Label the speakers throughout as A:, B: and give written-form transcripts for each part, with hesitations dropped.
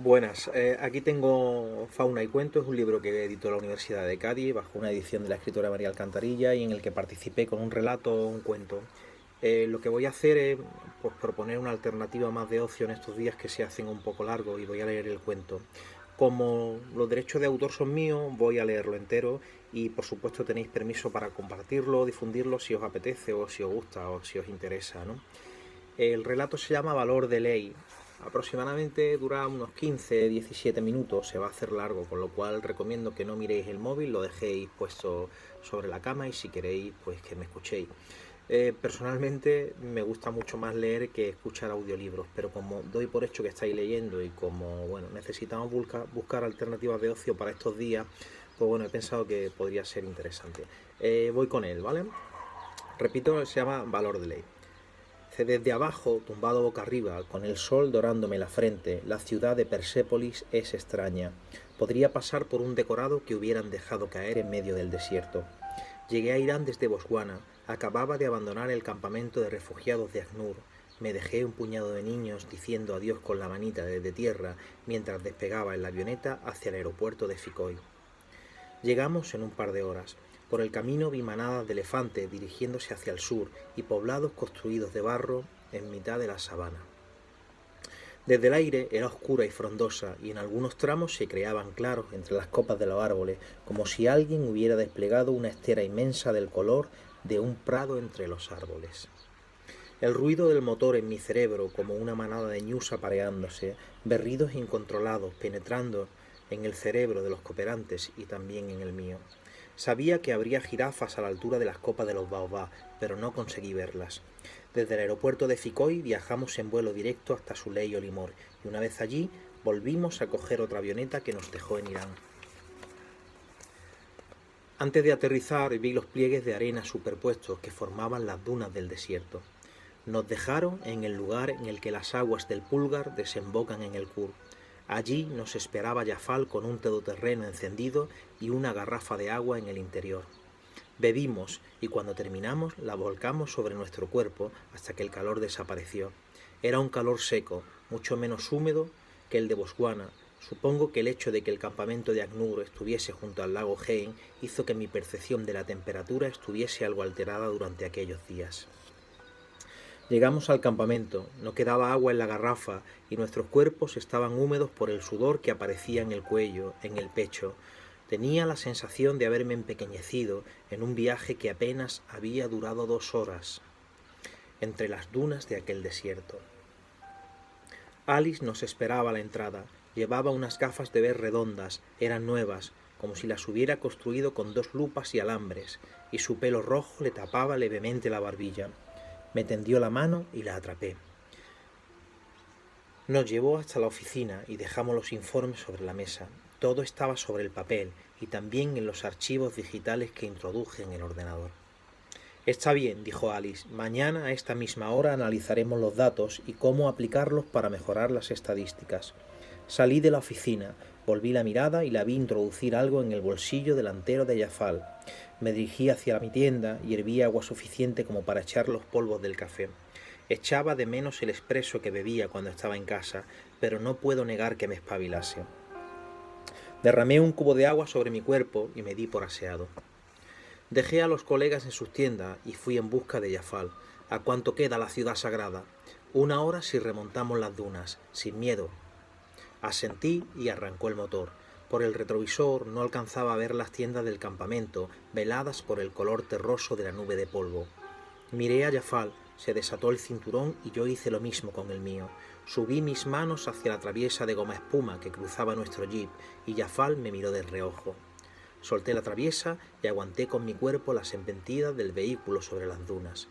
A: Buenas, aquí tengo Fauna y Cuentos, es un libro que editó la Universidad de Cádiz bajo una edición de la escritora María Alcantarilla y en el que participé con un relato o un cuento. Lo que voy a hacer es pues, proponer una alternativa más de ocio en estos días que se hacen un poco largos y voy a leer el cuento. Como los derechos de autor son míos, voy a leerlo entero y por supuesto tenéis permiso para compartirlo, difundirlo si os apetece o si os gusta o si os interesa, ¿no? El relato se llama Valor de Ley. Aproximadamente dura unos 15-17 minutos, se va a hacer largo, con lo cual recomiendo que no miréis el móvil, lo dejéis puesto sobre la cama y si queréis, pues que me escuchéis. Personalmente me gusta mucho más leer que escuchar audiolibros, pero como doy por hecho que estáis leyendo y como bueno, necesitamos buscar alternativas de ocio para estos días, pues bueno, he pensado que podría ser interesante. Voy con él, ¿vale? Repito, se llama Valor de Ley. Desde abajo, tumbado boca arriba, con el sol dorándome la frente, la ciudad de Persépolis es extraña. Podría pasar por un decorado que hubieran dejado caer en medio del desierto. Llegué a Irán desde Botswana. Acababa de abandonar el campamento de refugiados de ACNUR. Me dejé un puñado de niños diciendo adiós con la manita desde tierra mientras despegaba en la avioneta hacia el aeropuerto de Ficoy. Llegamos en un par de horas. Por el camino vi manadas de elefantes dirigiéndose hacia el sur y poblados construidos de barro en mitad de la sabana. Desde el aire era oscura y frondosa y en algunos tramos se creaban claros entre las copas de los árboles, como si alguien hubiera desplegado una estera inmensa del color de un prado entre los árboles. El ruido del motor en mi cerebro, como una manada de ñus apareándose, berridos incontrolados penetrando en el cerebro de los cooperantes y también en el mío. Sabía que habría jirafas a la altura de las copas de los baobá, pero no conseguí verlas. Desde el aeropuerto de Ficoy viajamos en vuelo directo hasta Suley o Limor, y una vez allí volvimos a coger otra avioneta que nos dejó en Irán. Antes de aterrizar vi los pliegues de arena superpuestos que formaban las dunas del desierto. Nos dejaron en el lugar en el que las aguas del Pulgar desembocan en el Kur. Allí nos esperaba Jafal con un todoterreno encendido y una garrafa de agua en el interior. Bebimos y cuando terminamos la volcamos sobre nuestro cuerpo hasta que el calor desapareció. Era un calor seco, mucho menos húmedo que el de Botswana. Supongo que el hecho de que el campamento de ACNUR estuviese junto al lago Hein hizo que mi percepción de la temperatura estuviese algo alterada durante aquellos días. Llegamos al campamento, no quedaba agua en la garrafa y nuestros cuerpos estaban húmedos por el sudor que aparecía en el cuello, en el pecho. Tenía la sensación de haberme empequeñecido en un viaje que apenas había durado 2 horas entre las dunas de aquel desierto. Alice nos esperaba a la entrada. Llevaba unas gafas de ver redondas, eran nuevas, como si las hubiera construido con 2 lupas y alambres, y su pelo rojo le tapaba levemente la barbilla. Me tendió la mano y la atrapé. Nos llevó hasta la oficina y dejamos los informes sobre la mesa. Todo estaba sobre el papel y también en los archivos digitales que introduje en el ordenador. Está bien, dijo Alice. Mañana a esta misma hora analizaremos los datos y cómo aplicarlos para mejorar las estadísticas. Salí de la oficina, volví la mirada y la vi introducir algo en el bolsillo delantero de Jafal. Me dirigí hacia mi tienda y herví agua suficiente como para echar los polvos del café. Echaba de menos el espresso que bebía cuando estaba en casa, pero no puedo negar que me espabilase. Derramé un cubo de agua sobre mi cuerpo y me di por aseado. Dejé a los colegas en sus tiendas y fui en busca de Jafal. ¿A cuánto queda la ciudad sagrada? 1 hora si remontamos las dunas, sin miedo. Asentí y arrancó el motor. Por el retrovisor no alcanzaba a ver las tiendas del campamento, veladas por el color terroso de la nube de polvo. Miré a Jafal, se desató el cinturón y yo hice lo mismo con el mío. Subí mis manos hacia la traviesa de goma espuma que cruzaba nuestro jeep y Jafal me miró de reojo. Solté la traviesa y aguanté con mi cuerpo las embestidas del vehículo sobre las dunas.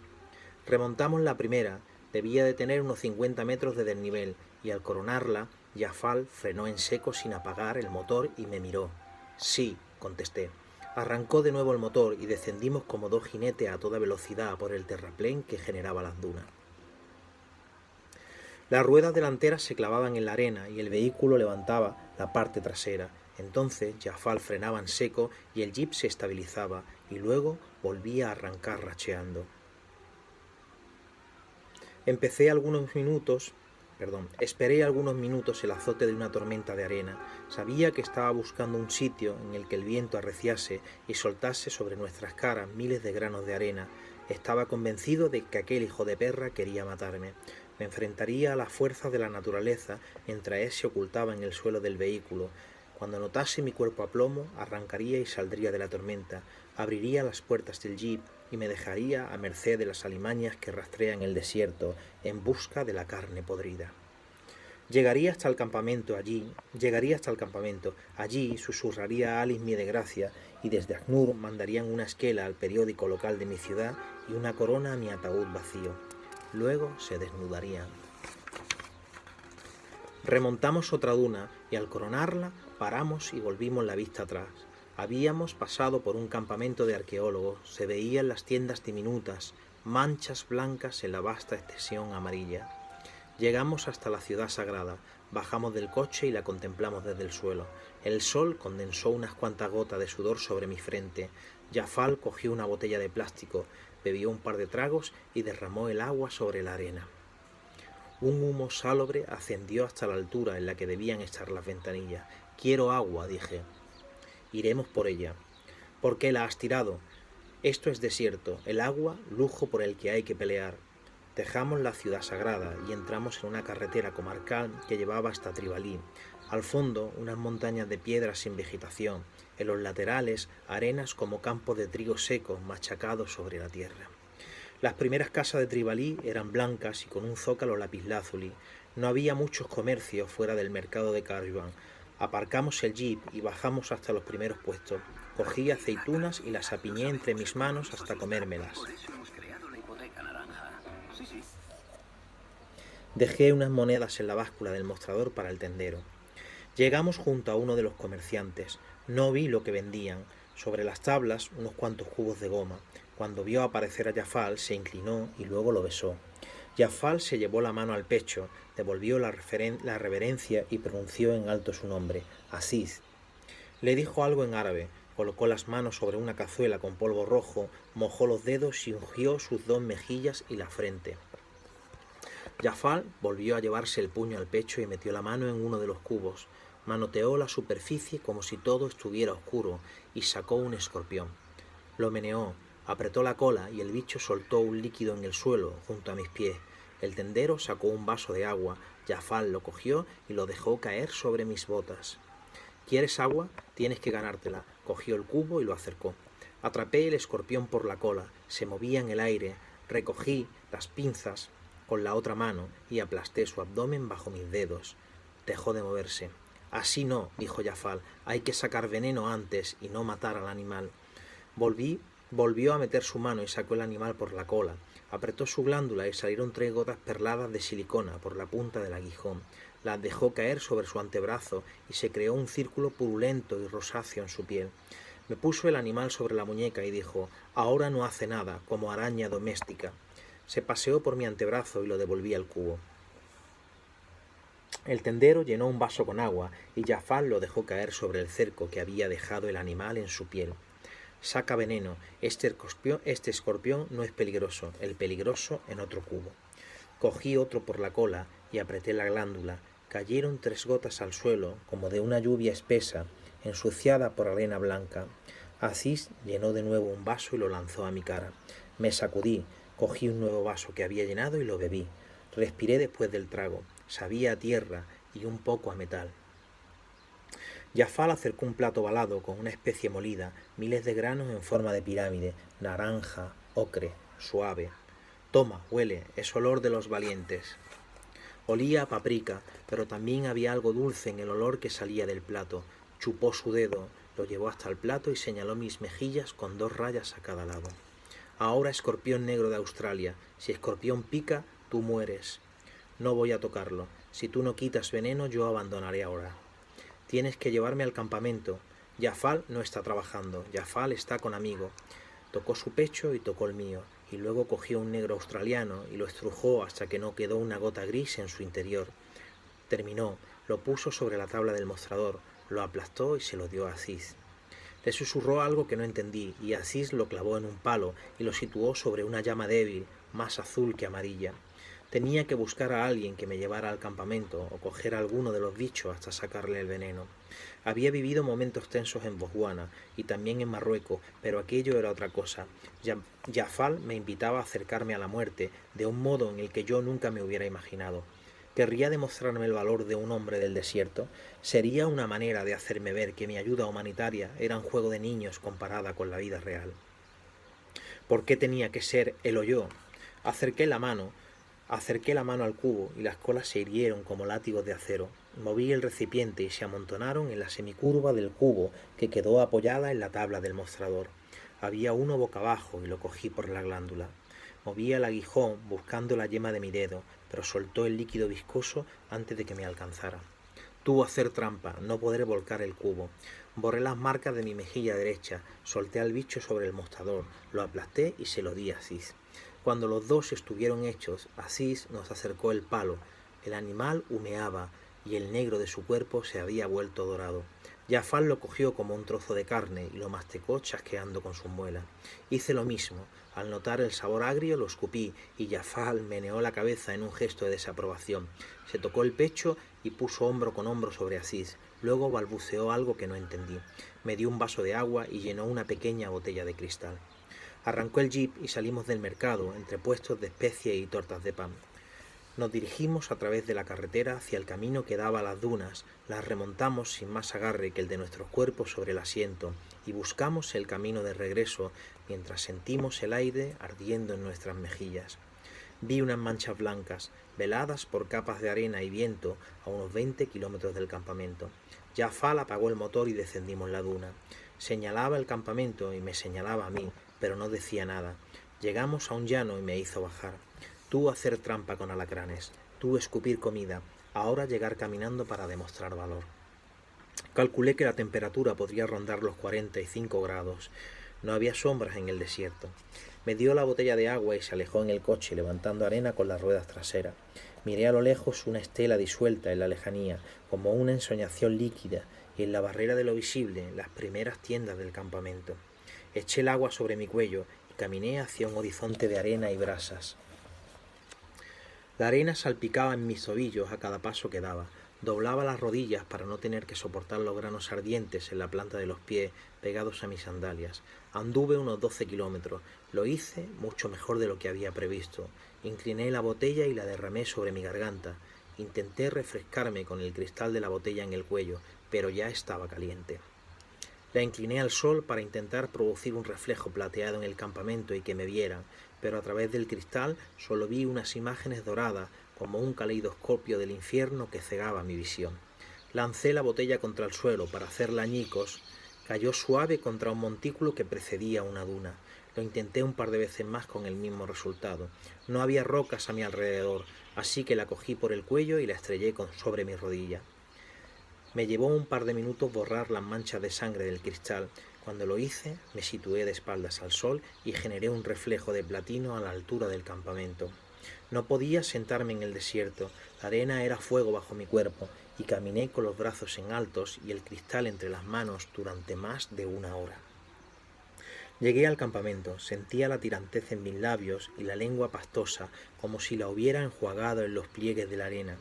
A: Remontamos la primera, debía de tener unos 50 metros de desnivel, y al coronarla, Jafal frenó en seco sin apagar el motor y me miró. Sí, contesté. Arrancó de nuevo el motor y descendimos como 2 jinetes a toda velocidad por el terraplén que generaba las dunas. Las ruedas delanteras se clavaban en la arena y el vehículo levantaba la parte trasera. Entonces Jafal frenaba en seco y el jeep se estabilizaba y luego volvía a arrancar racheando. Empecé algunos minutos Esperé algunos minutos el azote de una tormenta de arena. Sabía que estaba buscando un sitio en el que el viento arreciase y soltase sobre nuestras caras miles de granos de arena. Estaba convencido de que aquel hijo de perra quería matarme. Me enfrentaría a las fuerzas de la naturaleza mientras él se ocultaba en el suelo del vehículo. Cuando notase mi cuerpo a plomo, arrancaría y saldría de la tormenta, abriría las puertas del jeep y me dejaría a merced de las alimañas que rastrean el desierto en busca de la carne podrida. Llegaría hasta el campamento, allí susurraría a Alice mi desgracia y desde ACNUR mandarían una esquela al periódico local de mi ciudad y una corona a mi ataúd vacío. Luego se desnudarían. Remontamos otra duna y al coronarla paramos y volvimos la vista atrás. Habíamos pasado por un campamento de arqueólogos, se veían las tiendas diminutas, manchas blancas en la vasta extensión amarilla. Llegamos hasta la ciudad sagrada, bajamos del coche y la contemplamos desde el suelo. El sol condensó unas cuantas gotas de sudor sobre mi frente. Jafal cogió una botella de plástico, bebió un par de tragos y derramó el agua sobre la arena. Un humo salobre ascendió hasta la altura en la que debían estar las ventanillas. «Quiero agua», dije. «Iremos por ella». «¿Por qué la has tirado?» «Esto es desierto, el agua, lujo por el que hay que pelear». Dejamos la ciudad sagrada y entramos en una carretera comarcal que llevaba hasta Tribalí. Al fondo, unas montañas de piedras sin vegetación. En los laterales, arenas como campos de trigo secos machacados sobre la tierra. Las primeras casas de Tribalí eran blancas y con un zócalo lapislázuli. No había muchos comercios fuera del mercado de Karjuan. Aparcamos el jeep y bajamos hasta los primeros puestos. Cogí aceitunas y las apiñé entre mis manos hasta comérmelas. Dejé unas monedas en la báscula del mostrador para el tendero. Llegamos junto a uno de los comerciantes. No vi lo que vendían. Sobre las tablas, unos cuantos cubos de goma. Cuando vio aparecer a Jafal, se inclinó y luego lo besó. Jafal se llevó la mano al pecho, devolvió la reverencia y pronunció en alto su nombre, Aziz. Le dijo algo en árabe, colocó las manos sobre una cazuela con polvo rojo, mojó los dedos y ungió sus dos mejillas y la frente. Jafal volvió a llevarse el puño al pecho y metió la mano en uno de los cubos. Manoteó la superficie como si todo estuviera oscuro y sacó un escorpión. Lo meneó, apretó la cola y el bicho soltó un líquido en el suelo junto a mis pies. El tendero sacó un vaso de agua. Jafal lo cogió y lo dejó caer sobre mis botas. ¿Quieres agua? Tienes que ganártela. Cogió el cubo y lo acercó. Atrapé el escorpión por la cola. Se movía en el aire. Recogí las pinzas con la otra mano y aplasté su abdomen bajo mis dedos. Dejó de moverse. Así no, dijo Jafal. Hay que sacar veneno antes y no matar al animal. Volvió a meter su mano y sacó el animal por la cola. Apretó su glándula y salieron 3 gotas perladas de silicona por la punta del aguijón. Las dejó caer sobre su antebrazo y se creó un círculo purulento y rosáceo en su piel. Me puso el animal sobre la muñeca y dijo, ahora no hace nada, como araña doméstica. Se paseó por mi antebrazo y lo devolví al cubo. El tendero llenó un vaso con agua y Jafal lo dejó caer sobre el cerco que había dejado el animal en su piel. Saca veneno. Este escorpión no es peligroso, el peligroso en otro cubo. Cogí otro por la cola y apreté la glándula. Cayeron 3 gotas al suelo, como de una lluvia espesa, ensuciada por arena blanca. Aziz llenó de nuevo un vaso y lo lanzó a mi cara. Me sacudí, cogí un nuevo vaso que había llenado y lo bebí. Respiré después del trago. Sabía a tierra y un poco a metal. Jafal acercó un plato ovalado con una especie molida, miles de granos en forma de pirámide, naranja, ocre, suave. Toma, huele, es olor de los valientes. Olía a paprika, pero también había algo dulce en el olor que salía del plato. Chupó su dedo, lo llevó hasta el plato y señaló mis mejillas con 2 rayas a cada lado. Ahora escorpión negro de Australia, si escorpión pica, tú mueres. No voy a tocarlo. Si tú no quitas veneno, yo abandonaré ahora. Tienes que llevarme al campamento. Jafal no está trabajando. Jafal está con amigo. Tocó su pecho y tocó el mío, y luego cogió un negro australiano y lo estrujó hasta que no quedó una gota gris en su interior. Terminó, lo puso sobre la tabla del mostrador, lo aplastó y se lo dio a Aziz. Le susurró algo que no entendí, y Aziz lo clavó en un palo y lo situó sobre una llama débil, más azul que amarilla. Tenía que buscar a alguien que me llevara al campamento o coger a alguno de los bichos hasta sacarle el veneno. Había vivido momentos tensos en Botswana y también en Marruecos, pero aquello era otra cosa. Jafal me invitaba a acercarme a la muerte de un modo en el que yo nunca me hubiera imaginado. ¿Querría demostrarme el valor de un hombre del desierto? ¿Sería una manera de hacerme ver que mi ayuda humanitaria era un juego de niños comparada con la vida real? ¿Por qué tenía que ser él o yo? Acerqué la mano al cubo y las colas se hirieron como látigos de acero. Moví el recipiente y se amontonaron en la semicurva del cubo que quedó apoyada en la tabla del mostrador. Había uno boca abajo y lo cogí por la glándula. Moví el aguijón buscando la yema de mi dedo, pero soltó el líquido viscoso antes de que me alcanzara. Tuvo hacer trampa, no podré volcar el cubo. Borré las marcas de mi mejilla derecha, solté al bicho sobre el mostrador, lo aplasté y se lo di a Asís. Cuando los dos estuvieron hechos, Asís nos acercó el palo. El animal humeaba y el negro de su cuerpo se había vuelto dorado. Jafar lo cogió como un trozo de carne y lo masticó chasqueando con sus muelas. Hice lo mismo. Al notar el sabor agrio lo escupí y Jafar meneó la cabeza en un gesto de desaprobación. Se tocó el pecho y puso hombro con hombro sobre Asís. Luego balbuceó algo que no entendí. Me dio un vaso de agua y llenó una pequeña botella de cristal. Arrancó el jeep y salimos del mercado, entre puestos de especies y tortas de pan. Nos dirigimos a través de la carretera hacia el camino que daba a las dunas, las remontamos sin más agarre que el de nuestros cuerpos sobre el asiento y buscamos el camino de regreso mientras sentimos el aire ardiendo en nuestras mejillas. Vi unas manchas blancas, veladas por capas de arena y viento a unos 20 kilómetros del campamento. Jafar apagó el motor y descendimos la duna. Señalaba el campamento y me señalaba a mí, pero no decía nada. Llegamos a un llano y me hizo bajar. Tú hacer trampa con alacranes, tú escupir comida, ahora llegar caminando para demostrar valor. Calculé que la temperatura podría rondar los 45 grados. No había sombras en el desierto. Me dio la botella de agua y se alejó en el coche, levantando arena con las ruedas traseras. Miré a lo lejos una estela disuelta en la lejanía, como una ensoñación líquida, y en la barrera de lo visible, las primeras tiendas del campamento. Eché el agua sobre mi cuello y caminé hacia un horizonte de arena y brasas. La arena salpicaba en mis tobillos a cada paso que daba. Doblaba las rodillas para no tener que soportar los granos ardientes en la planta de los pies pegados a mis sandalias. Anduve unos 12 kilómetros. Lo hice mucho mejor de lo que había previsto. Incliné la botella y la derramé sobre mi garganta. Intenté refrescarme con el cristal de la botella en el cuello, pero ya estaba caliente. La incliné al sol para intentar producir un reflejo plateado en el campamento y que me vieran, pero a través del cristal solo vi unas imágenes doradas como un caleidoscopio del infierno que cegaba mi visión. Lancé la botella contra el suelo para hacerla añicos. Cayó suave contra un montículo que precedía una duna. Lo intenté un par de veces más con el mismo resultado. No había rocas a mi alrededor, así que la cogí por el cuello y la estrellé sobre mi rodilla. Me llevó un par de minutos borrar las manchas de sangre del cristal. Cuando lo hice, me situé de espaldas al sol y generé un reflejo de platino a la altura del campamento. No podía sentarme en el desierto, la arena era fuego bajo mi cuerpo, y caminé con los brazos en altos y el cristal entre las manos durante más de una hora. Llegué al campamento, sentía la tirantez en mis labios y la lengua pastosa, como si la hubiera enjuagado en los pliegues de la arena.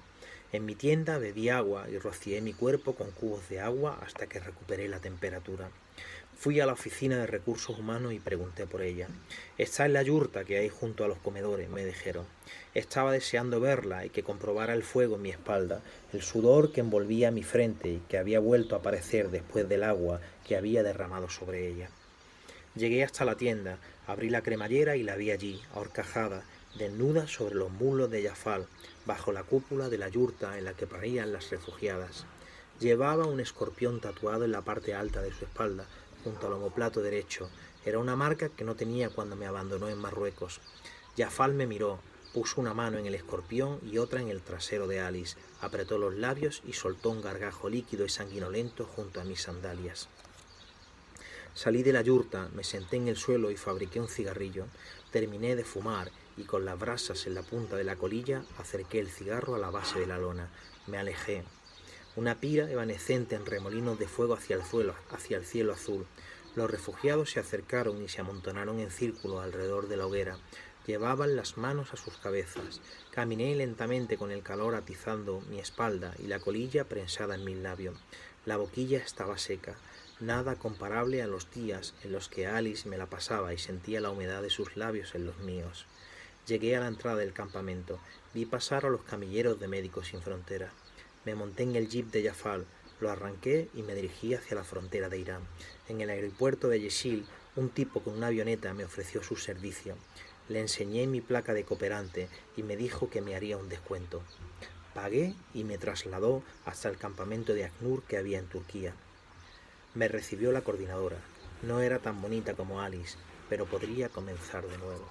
A: En mi tienda bebí agua y rocié mi cuerpo con cubos de agua hasta que recuperé la temperatura. Fui a la oficina de recursos humanos y pregunté por ella. Está en la yurta que hay junto a los comedores, me dijeron. Estaba deseando verla y que comprobara el fuego en mi espalda, el sudor que envolvía mi frente y que había vuelto a aparecer después del agua que había derramado sobre ella. Llegué hasta la tienda, abrí la cremallera y la vi allí, ahorcajada, desnuda sobre los muslos de Jafar, bajo la cúpula de la yurta en la que parían las refugiadas. Llevaba un escorpión tatuado en la parte alta de su espalda, junto al omoplato derecho. Era una marca que no tenía cuando me abandonó en Marruecos. Jafar me miró, puso una mano en el escorpión y otra en el trasero de Alice, apretó los labios y soltó un gargajo líquido y sanguinolento junto a mis sandalias. Salí de la yurta, me senté en el suelo y fabriqué un cigarrillo. Terminé de fumar y con las brasas en la punta de la colilla acerqué el cigarro a la base de la lona. Me alejé. Una pira evanescente en remolinos de fuego hacia el cielo azul. Los refugiados se acercaron y se amontonaron en círculo alrededor de la hoguera. Llevaban las manos a sus cabezas. Caminé lentamente con el calor atizando mi espalda y la colilla prensada en mis labios. La boquilla estaba seca, nada comparable a los días en los que Alice me la pasaba y sentía la humedad de sus labios en los míos. Llegué a la entrada del campamento. Vi pasar a los camilleros de Médicos Sin Fronteras. Me monté en el jeep de Jafar, lo arranqué y me dirigí hacia la frontera de Irán. En el aeropuerto de Yeshil, un tipo con una avioneta me ofreció su servicio. Le enseñé mi placa de cooperante y me dijo que me haría un descuento. Pagué y me trasladó hasta el campamento de ACNUR que había en Turquía. Me recibió la coordinadora. No era tan bonita como Alice, pero podría comenzar de nuevo.